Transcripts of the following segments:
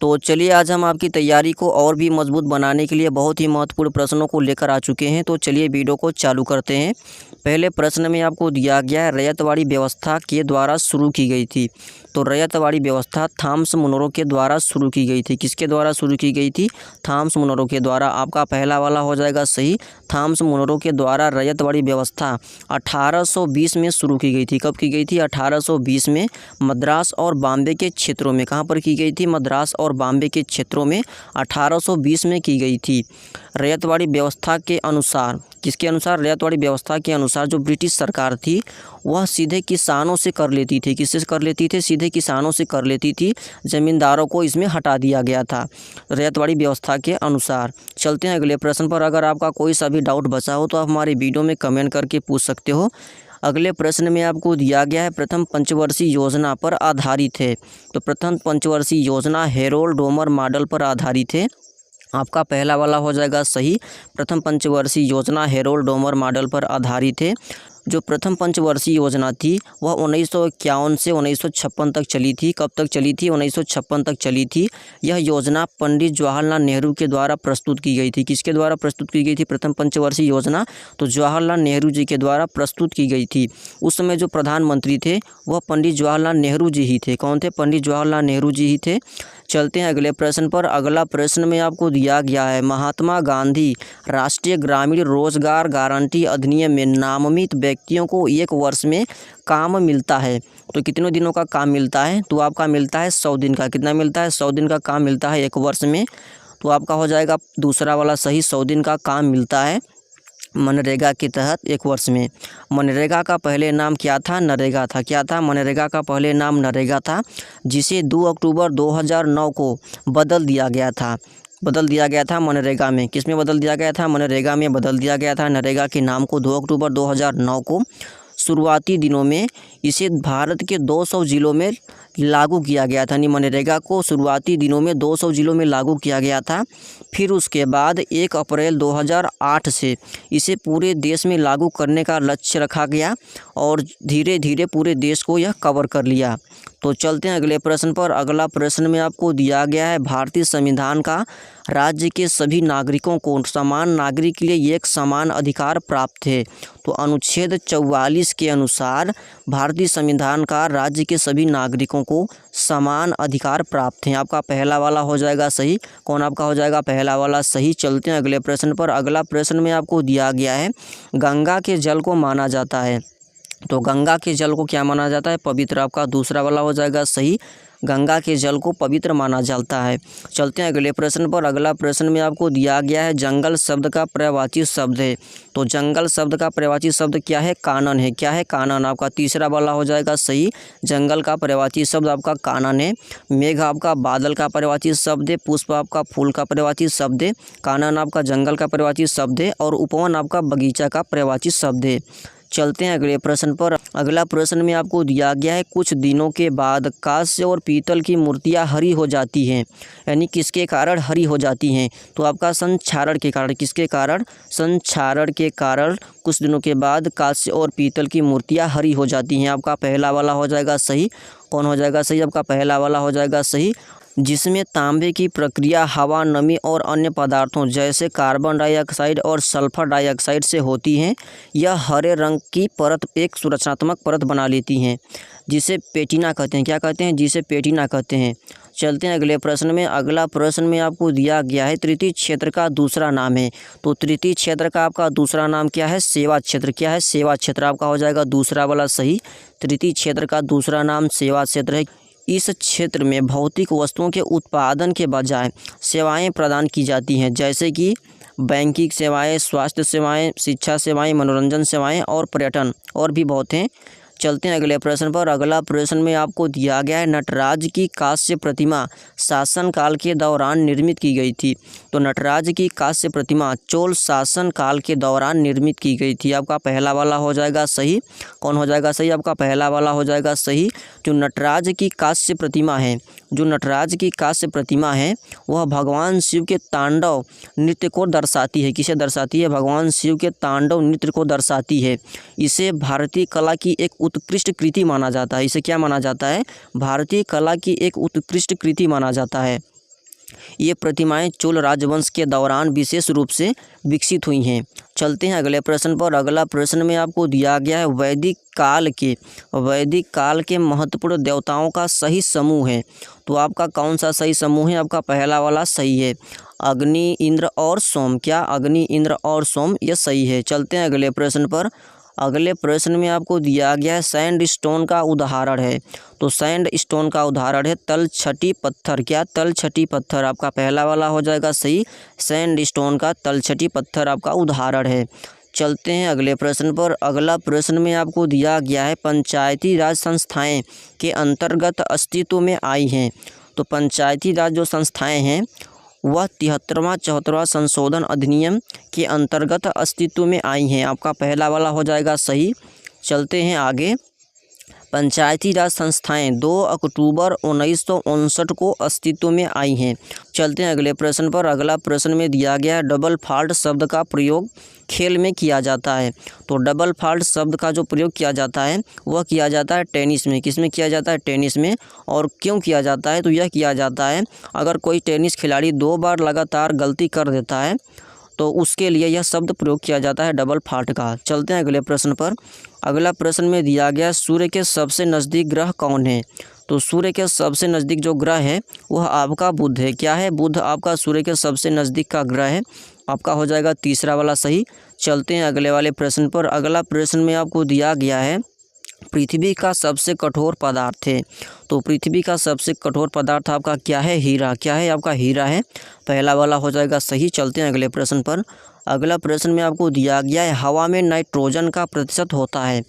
तो चलिए आज हम आपकी तैयारी को और भी मजबूत बनाने के लिए बहुत ही महत्वपूर्ण प्रश्नों को लेकर आ चुके हैं। तो चलिए वीडियो को चालू करते हैं। पहले प्रश्न में आपको दिया गया है रैयतवाड़ी व्यवस्था के द्वारा शुरू की गई थी। तो रैयतवाड़ी व्यवस्था थॉमस मुनरो के द्वारा शुरू की गई थी। किसके द्वारा शुरू की गई थी? थॉमस मुनरो के द्वारा। आपका पहला वाला हो जाएगा सही। थॉमस मुनरो के द्वारा रैयतवाड़ी व्यवस्था 1820 में शुरू की गई थी। कब की गई थी? 1820 में मद्रास और बॉम्बे के क्षेत्रों में। कहाँ पर की गई थी? मद्रास और बॉम्बे के क्षेत्रों में 1820 में की गई थी। रैयतवाड़ी व्यवस्था के अनुसार, किसके अनुसार? रैयतवाड़ी व्यवस्था के अनुसार जो ब्रिटिश सरकार थी वह सीधे किसानों से कर लेती थी। किससे कर लेती थी? सीधे किसानों से कर लेती थी। ज़मींदारों को इसमें हटा दिया गया था रैयतवाड़ी व्यवस्था के अनुसार। चलते हैं अगले प्रश्न पर। अगर आपका कोई सा भी डाउट बचा हो तो आप हमारे वीडियो में कमेंट करके पूछ सकते हो। अगले प्रश्न में आपको दिया गया है प्रथम पंचवर्षीय योजना पर आधारित है। तो प्रथम पंचवर्षीय योजना हेरोल्ड डोमर मॉडल पर आधारित है। आपका पहला वाला हो जाएगा सही। प्रथम पंचवर्षीय योजना हेरोल्ड डोमर मॉडल पर आधारित है। जो प्रथम पंचवर्षीय योजना थी वह 1951 से 1956 तक चली थी। कब तक चली थी? 1956 तक चली थी। यह योजना पंडित जवाहरलाल नेहरू के द्वारा प्रस्तुत की गई थी। किसके द्वारा प्रस्तुत की गई थी प्रथम पंचवर्षीय योजना? तो जवाहरलाल नेहरू जी के द्वारा प्रस्तुत की गई थी। उस समय जो प्रधानमंत्री थे वह पंडित जवाहरलाल नेहरू जी ही थे। कौन थे? पंडित जवाहरलाल नेहरू जी ही थे। चलते हैं अगले प्रश्न पर। अगला प्रश्न में आपको दिया गया है महात्मा गांधी राष्ट्रीय ग्रामीण रोजगार गारंटी अधिनियम में नामित व्यक्तियों को 1 वर्ष में काम मिलता है। तो कितने दिनों का काम मिलता है? तो आपका मिलता है 100 दिन का। कितना मिलता है? 100 दिन का काम मिलता है 1 वर्ष में। तो आपका हो जाएगा दूसरा वाला सही। 100 दिन का काम मिलता है मनरेगा के तहत 1 वर्ष में। मनरेगा का पहले नाम क्या था? नरेगा था। क्या था? मनरेगा का पहले नाम नरेगा था, जिसे 2 अक्टूबर 2009 को बदल दिया गया था। बदल दिया गया था मनरेगा में। किस में बदल दिया गया था? मनरेगा में बदल दिया गया था नरेगा के नाम को 2 अक्टूबर 2009 को। शुरुआती दिनों में इसे भारत के 200 जिलों में लागू किया गया था। मनरेगा को शुरुआती दिनों में 200 जिलों में लागू किया गया था। फिर उसके बाद 1 अप्रैल 2008 से इसे पूरे देश में लागू करने का लक्ष्य रखा गया और धीरे धीरे पूरे देश को यह कवर कर लिया। तो चलते हैं अगले प्रश्न पर। अगला प्रश्न में आपको दिया गया है भारतीय संविधान का राज्य के सभी नागरिकों को समान नागरिक के लिए एक समान अधिकार प्राप्त है। तो अनुच्छेद 44 के अनुसार भारतीय संविधान का राज्य के सभी नागरिकों को समान अधिकार प्राप्त हैं। आपका पहला वाला हो जाएगा सही। कौन आपका हो जाएगा? पहला वाला सही। चलते हैं अगले प्रश्न पर। अगला प्रश्न में आपको दिया गया है गंगा के जल को माना जाता है। तो गंगा के जल को क्या माना जाता है? पवित्र। आपका दूसरा वाला हो जाएगा सही। गंगा के जल को पवित्र माना जाता है। चलते हैं अगले प्रश्न पर। अगला प्रश्न में आपको दिया गया है जंगल शब्द का पर्यायवाची शब्द है। तो जंगल शब्द का पर्यायवाची शब्द क्या है? कानन है। क्या है? कानन। आपका तीसरा वाला हो जाएगा सही। जंगल का पर्यायवाची शब्द आपका कानन है। मेघ आपका बादल का पर्यायवाची शब्द है। पुष्प आपका फूल का पर्यायवाची शब्द है। कानन आपका जंगल का पर्यायवाची शब्द है और उपवन आपका बगीचा का पर्यायवाची शब्द है। चलते हैं अगले प्रश्न पर। अगला प्रश्न में आपको दिया गया है कुछ दिनों के बाद कांस्य और पीतल की मूर्तियां हरी हो जाती हैं। यानी किसके कारण हरी हो जाती हैं? तो आपका संक्षारण के कारण। किसके कारण? संक्षारण के कारण कुछ दिनों के बाद कांस्य और पीतल की मूर्तियां हरी हो जाती हैं। आपका पहला वाला हो जाएगा सही। कौन हो जाएगा सही? आपका पहला वाला हो जाएगा सही। जिसमें तांबे की प्रक्रिया हवा, नमी और अन्य पदार्थों जैसे कार्बन डाइऑक्साइड और सल्फर डाइऑक्साइड से होती हैं। यह हरे रंग की परत एक सुरक्षात्मक परत बना लेती हैं, जिसे पेटिना कहते हैं। क्या कहते हैं? जिसे पेटिना कहते हैं। चलते हैं अगले प्रश्न में। अगला प्रश्न में आपको दिया गया है तृतीय क्षेत्र का दूसरा नाम है। तो तृतीय क्षेत्र का आपका दूसरा नाम क्या है? सेवा क्षेत्र। क्या है? सेवा क्षेत्र। आपका हो जाएगा दूसरा वाला सही। तृतीय क्षेत्र का दूसरा नाम सेवा क्षेत्र है। इस क्षेत्र में भौतिक वस्तुओं के उत्पादन के बजाय सेवाएं प्रदान की जाती हैं, जैसे कि बैंकिंग सेवाएं, स्वास्थ्य सेवाएं, शिक्षा सेवाएं, मनोरंजन सेवाएं और पर्यटन, और भी बहुत हैं। चलते हैं अगले प्रश्न पर। अगला प्रश्न में आपको दिया गया है नटराज की कांस्य प्रतिमा शासनकाल के दौरान निर्मित की गई थी। तो नटराज की कांस्य प्रतिमा चोल शासन काल के दौरान निर्मित की गई थी। आपका पहला वाला हो जाएगा सही। कौन हो जाएगा सही? आपका पहला वाला हो जाएगा सही। जो नटराज की कांस्य प्रतिमा है, जो नटराज की कांस्य प्रतिमा है वह भगवान शिव के तांडव नृत्य को दर्शाती है। किसे दर्शाती है? भगवान शिव के तांडव नृत्य को दर्शाती है। इसे भारतीय कला की एक उत्कृष्ट कृति माना जाता है। इसे क्या माना जाता है? भारतीय कला की एक उत्कृष्ट कृति माना जाता है। ये प्रतिमाएं चोल राजवंश के दौरान विशेष रूप से विकसित हुई हैं। चलते हैं अगले प्रश्न पर। अगला प्रश्न में आपको दिया गया है वैदिक काल के महत्वपूर्ण देवताओं का सही समूह है। तो आपका कौन सा सही समूह है? आपका पहला वाला सही है, अग्नि, इंद्र और सोम। क्या अग्नि, इंद्र और सोम? यह सही है। चलते हैं अगले प्रश्न पर। अगले प्रश्न में आपको दिया गया है सैंड स्टोन का उदाहरण है। तो सैंड स्टोन का उदाहरण है तलछटी पत्थर। क्या? तलछटी पत्थर। आपका पहला वाला हो जाएगा सही, सैंड स्टोन का तलछटी पत्थर आपका उदाहरण है। चलते हैं अगले प्रश्न पर। अगला प्रश्न में आपको दिया गया है पंचायती राज संस्थाएं के अंतर्गत अस्तित्व में आई हैं। तो पंचायती राज जो संस्थाएं हैं वह 73वां संशोधन अधिनियम के अंतर्गत अस्तित्व में आई हैं। आपका पहला वाला हो जाएगा सही। चलते हैं आगे। पंचायती राज संस्थाएं 2 अक्टूबर 1959 को अस्तित्व में आई हैं। चलते हैं अगले प्रश्न पर। अगला प्रश्न में दिया गया है डबल फॉल्ट शब्द का प्रयोग खेल में किया जाता है। तो डबल फॉल्ट शब्द का जो प्रयोग किया जाता है वह किया जाता है टेनिस में। किस में किया जाता है? टेनिस में। और क्यों किया जाता है? तो यह किया जाता है अगर कोई टेनिस खिलाड़ी 2 बार लगातार गलती कर देता है तो उसके लिए यह शब्द प्रयोग किया जाता है डबल फॉल्ट का। चलते हैं अगले प्रश्न पर। अगला प्रश्न में दिया गया सूर्य के सबसे नज़दीक ग्रह कौन है? तो सूर्य के सबसे नज़दीक जो ग्रह है वह आपका बुध है। क्या है? बुध आपका सूर्य के सबसे नज़दीक का ग्रह है। आपका हो जाएगा तीसरा वाला सही। चलते हैं अगले वाले प्रश्न पर। अगला प्रश्न में आपको दिया गया है पृथ्वी का सबसे कठोर पदार्थ है। तो पृथ्वी का सबसे कठोर पदार्थ आपका क्या है? हीरा। क्या है? आपका हीरा है। पहला वाला हो जाएगा सही। चलते हैं अगले प्रश्न पर। अगला प्रश्न में आपको दिया गया है हवा में नाइट्रोजन का प्रतिशत होता है।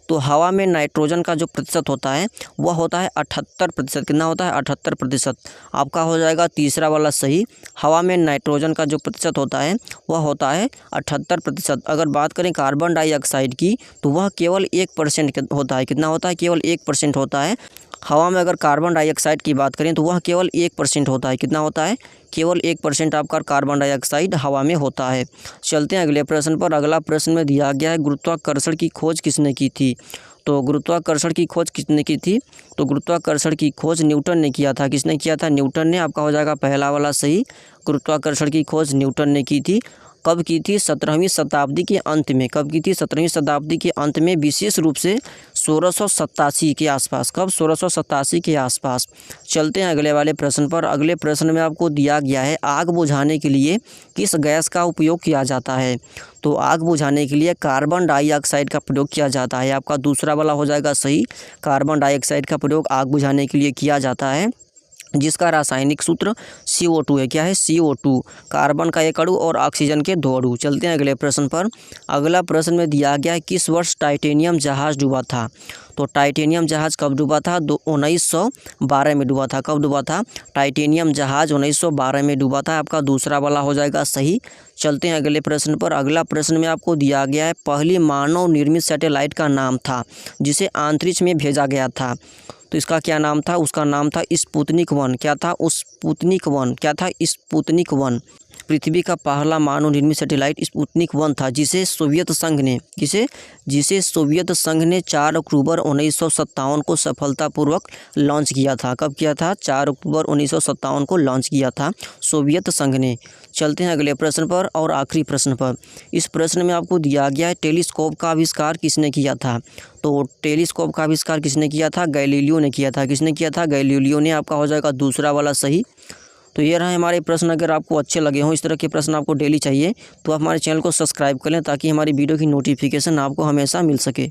तो हवा में नाइट्रोजन का जो प्रतिशत होता है वह होता है 78%। कितना होता है? 78%। आपका हो जाएगा तीसरा वाला सही। हवा में नाइट्रोजन का जो प्रतिशत होता है वह होता है 78%। अगर बात करें कार्बन डाइऑक्साइड की तो वह केवल 1% होता है। कितना होता है? केवल 1% होता है। हवा में अगर कार्बन डाइऑक्साइड की बात करें तो वह केवल 1% होता है। कितना होता है? केवल 1% आपका कार्बन डाइऑक्साइड हवा में होता है। चलते हैं अगले प्रश्न पर। अगला प्रश्न में दिया गया है गुरुत्वाकर्षण की खोज किसने की थी? तो गुरुत्वाकर्षण की खोज किसने की थी? तो गुरुत्वाकर्षण की खोज न्यूटन ने किया था। किसने किया था? न्यूटन ने। आपका हो जाएगा पहला वाला सही। गुरुत्वाकर्षण की खोज न्यूटन ने की थी। कब की थी? 17वीं शताब्दी के अंत में। कब की थी? 17वीं शताब्दी के अंत में, विशेष रूप से 1687 के आसपास। कब? 1687 के आसपास। चलते हैं अगले वाले प्रश्न पर। अगले प्रश्न में आपको दिया गया है आग बुझाने के लिए किस गैस का उपयोग किया जाता है? तो आग बुझाने के लिए कार्बन डाइऑक्साइड का प्रयोग किया जाता है। आपका दूसरा वाला हो जाएगा सही। कार्बन डाइऑक्साइड का प्रयोग आग बुझाने के लिए किया जाता है, जिसका रासायनिक सूत्र CO2 है। क्या है? CO2। कार्बन का 1 अणु और ऑक्सीजन के 2 अणु। चलते हैं अगले प्रश्न पर। अगला प्रश्न में दिया गया है किस वर्ष टाइटेनियम जहाज़ डूबा था? तो टाइटेनियम जहाज़ कब डूबा था? 1912 में डूबा था। कब डूबा था? टाइटेनियम जहाज़ 1912 में डूबा था। आपका दूसरा वाला हो जाएगा सही। चलते हैं अगले प्रश्न पर। अगला प्रश्न में आपको दिया गया है पहली मानव निर्मित सैटेलाइट का नाम था जिसे अंतरिक्ष में भेजा गया था। तो इसका क्या नाम था? उसका नाम था स्पुतनिक 1। क्या था? स्पुतनिक 1। क्या था? स्पुतनिक 1। पृथ्वी का पहला मानव निर्मित सैटेलाइट स्पुतनिक 1 था, जिसे सोवियत संघ ने 4 अक्टूबर 1957 को सफलतापूर्वक लॉन्च किया था। कब किया था? 4 अक्टूबर 1957 को लॉन्च किया था सोवियत संघ ने। चलते हैं अगले प्रश्न पर और आखिरी प्रश्न पर। इस प्रश्न में आपको दिया गया है टेलीस्कोप का आविष्कार किसने किया था? तो टेलीस्कोप का आविष्कार किसने किया था? गैलीलियो ने किया था। किसने किया था? गैलीलियो ने। आपका हो जाएगा दूसरा वाला सही। तो ये रहा हमारे प्रश्न। अगर आपको अच्छे लगे हों, इस तरह के प्रश्न आपको डेली चाहिए, तो आप हमारे चैनल को सब्सक्राइब कर लें ताकि हमारी वीडियो की नोटिफिकेशन आपको हमेशा मिल सके।